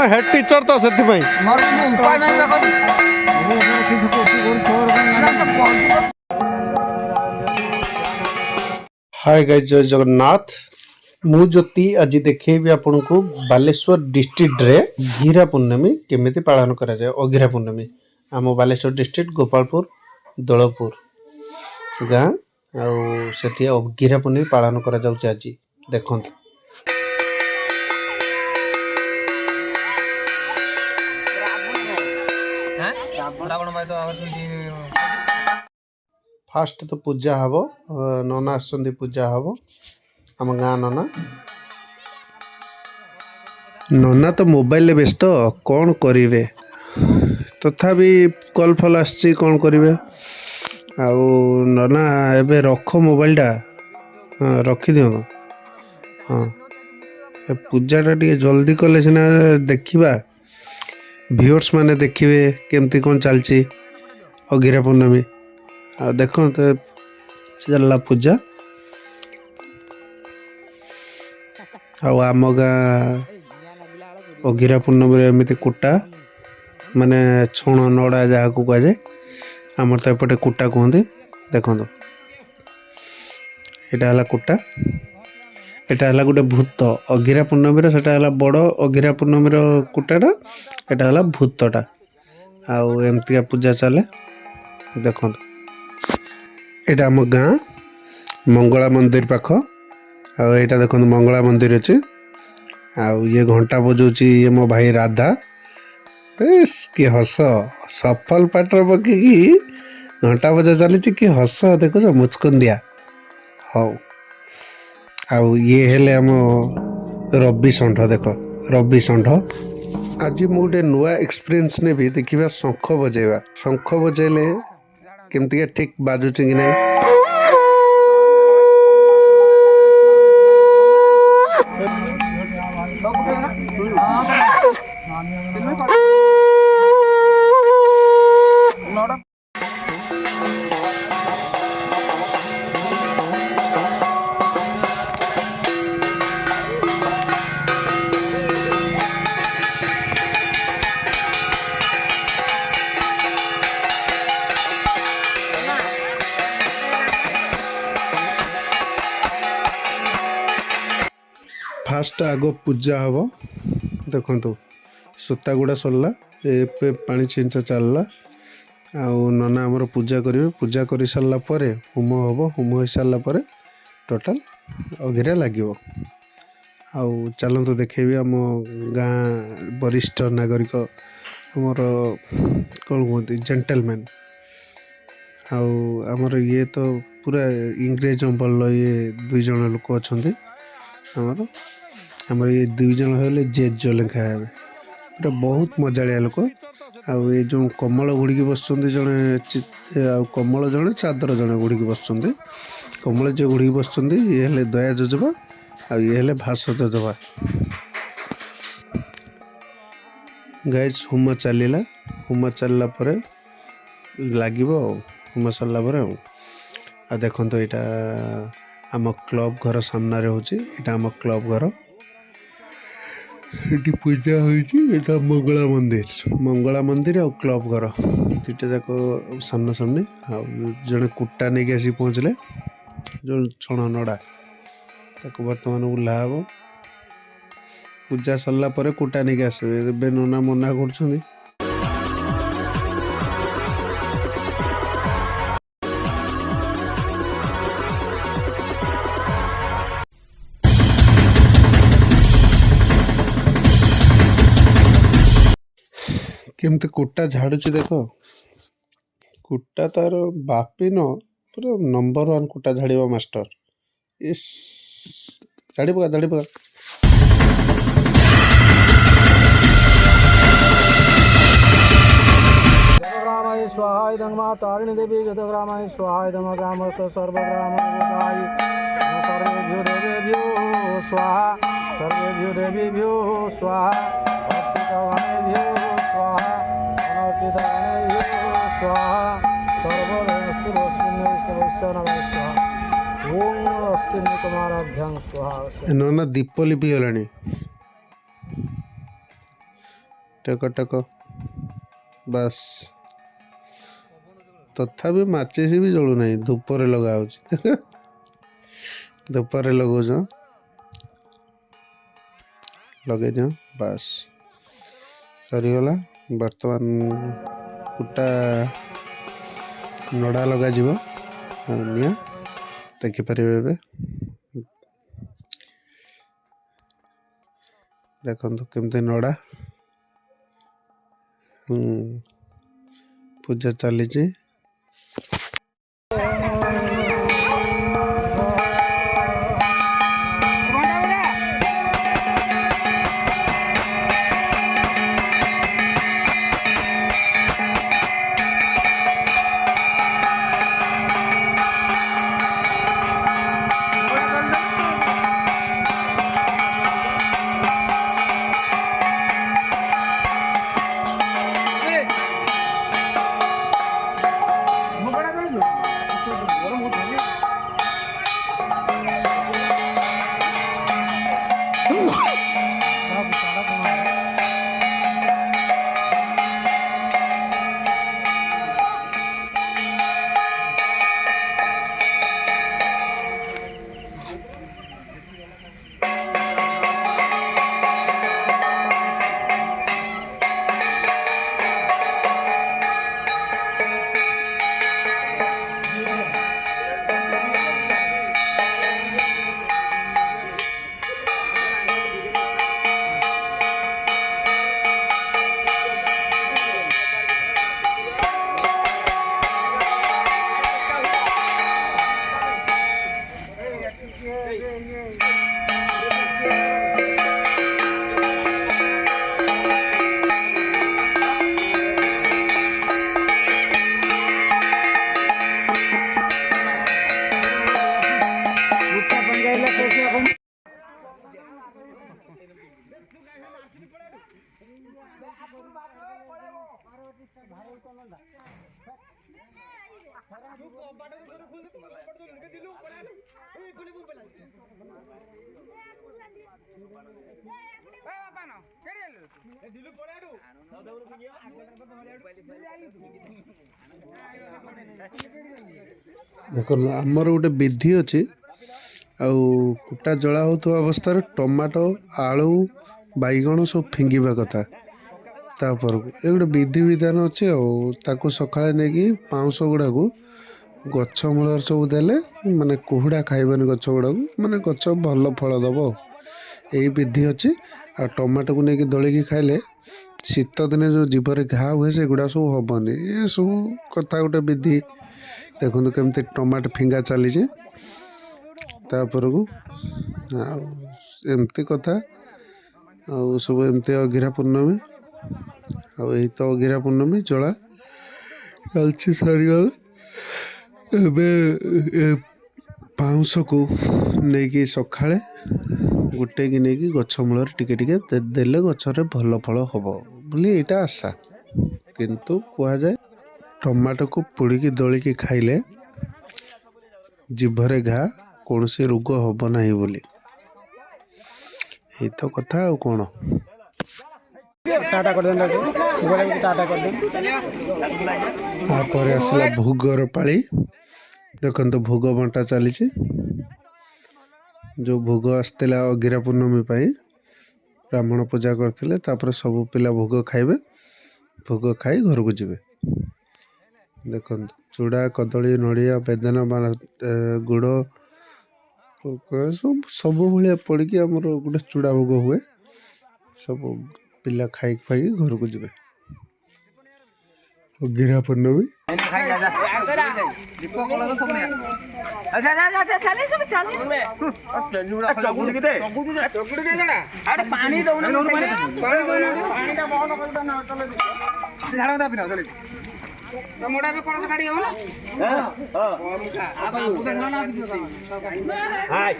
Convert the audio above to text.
head teacher तो से hi guys जय जगन्नाथ मु ज्योति आज देखेबी आपन को बालेश्वर डिस्ट्रिक्ट रे घिरा पूर्णमी केमिति पालन करा जाय अघिरा पूर्णमी आम बालेश्वर डिस्ट्रिक्ट गोपालपुर दलपुर गाँ आउ सेठी अघिरा पूर्णमी पालन करा जाउछ आज देखंत फास्ट तो पूजा हम नना आसुँच पूजा हम आम गाँ नना नना तो मोबाइल व्यस्त कौन करेंगे तथापि कल फल आसी कौन करेंगे आउ नना एबे रख मोबाइलटा रखी दियो हाँ पूजाटा टे जल्दी कले सीना देखा व्यूअर्स माने देखिए केमती कौन चलची अघिरा पूर्णमी आ देखो तो चलला पूजा आम गाँ अघिरा पूर्णमी एमती कुटा माने छुण नड़ा जहाँ को कह जाए आमर तो एपटे कुटा कहते देखो यहाँ है कुटा एटा है गोटे भूत अघिरा पूर्णमी से बड़ अघिरा पूर्णमी कुटाटा एटा है भूतटा आउ एमती पूजा चले देखो एटा आम गाँ मंगला मंदिर पाख आईटा देखो मंगला मंदिर अच्छे आउ ये घंटा बजाऊँगी ये मो भाई राधा कि हस सफल पाटर पकई घंटा बजा चली कि हस देखो मुचकुंदिया हौ आउ ये हेले आम रवि षंढ देख रवि षंढ आज मु गोटे नुआ एक्सपीरियंस ने भी देखा शंख बजेवा शंख बजेले केमती ठीक बाजुचे कि नहीं फास्ट आग पूजा हम देखु सूता गुड़ा सरला ए पानी छिंचा चलला आउ नना आमर पूजा करेंगे पूजा कर सारा पर होम हम होम हो सारा पर टोटाल अघिरा लगे आउ चलतु देखेबी आम गाँ वरिष्ठ नागरिक आमर कौन कहते जेंटलमैन आउ आमर ये तो पूरा इंग्रेज बल ये दुई जन लोक अच्छा आमर ये दुई जन हेले जेज जो लेखा है पूरा बहुत मजाड़िया लोक आउ ये जो कमल गुड़िक बस जड़े कमल जड़े चादर जड़े गुड़िक बस कमल जो गुड़िक बस ये हेले दया जोजबा आ ये हेले भास जोजबा गाइज होम चलला होम चलला पर लगे होम सरला आ देखो तो यहाँ आम क्लब घर सामने होची एटा आम क्लब घर ये पूजा होता मंगला मंदिर आ क्लब घर दुटा जाक सामना सामने जड़े कुटा नहीं आसी पहुँचले जो छण नड़ा ताको बर्तमान उल्हा हम पूजा सरला पर कुटा नहीं आसबे नना मना कर केमती कुटा झाड़ुची देख कुटा तार बापी न पूरा नंबर 1 कुटा झाड़वा मास्टर इस झाड़ी पका स्वाहा इदं तारिणी देवी गतग्रामाय स्वाहा इदं ग्रामस्थ सर्वग्रामोदकाय सर्वेभ्यो देवेभ्यो स्वाहा सर्वेभ्यो देवीभ्यो स्वाहा भक्तिगणेभ्यो स्वाहा अनर्चितगणेभ्यो स्वाहा सर्वदेवस्तु चौनगाय स्वाहा ओम अश्विनी कुमाराभ्यां स्वाहा ना दीप लिपि गलानी टक टक बस तथापि माचिस भी जलू ना धूपर लगा धूपर लगौच लगे दियो बस सरीगला बर्तमान कुटा नड़ा लगा जीवो निया देखिपर देखो केमती नड़ा पूजा चली देखो आमर गोटे विधि अच्छी कुटा जला होता अवस्था टमाटो आलू बैगण सब फिंगिबा कथा तापर ये गोटे विधि विधान अच्छे ताकू सकाଳେ नहीं पाउंश गुड़ा को गछ मूल सब देले माने कुहुड़ा खाइबानी गछ गुड़ा माने गछ भल फल दब यही विधि अच्छी आ टमाटो को लेकिन दलिकी खाइले शीत दिने जो जीवर घा हुए से गुड़ा सब हेनी ये सब कथा गोटे विधि देखो केमती टमाटो फिंगा चली तापर को एमती कथा सब एमती अघिरा पूर्णमी आई तो अघिरा पूर्णमी जला चलती सरीगला पाउंश को नहीं सकाଳେ गोटे कि नहीं गछ मूल टिके टिके देले गछरे भल फल हम बोली यहाँ आशा किंतु कह जाए टमाटो को पोड़िकी दलिकी खाइले जीभरे घा कौन से रोग हम ना बोली ये तो कथा आ कौन तापर आसला भोगर पाली देखो भोग बंटा चली जो भोग आसला अघिरा पूर्णमी ब्राह्मण पूजा करते सब पिला भोग खाइबे भोग खाई घर को जीवे देखो चूड़ा कदली नड़िया बेदना गुड़ सब भाया पड़ी आमर गोटे चूड़ा भोग हुए सब पिला खाई खाई घर को जीवे अघिरा पूर्णमी मोड़ा भी कौन गाड़ी हो ना हां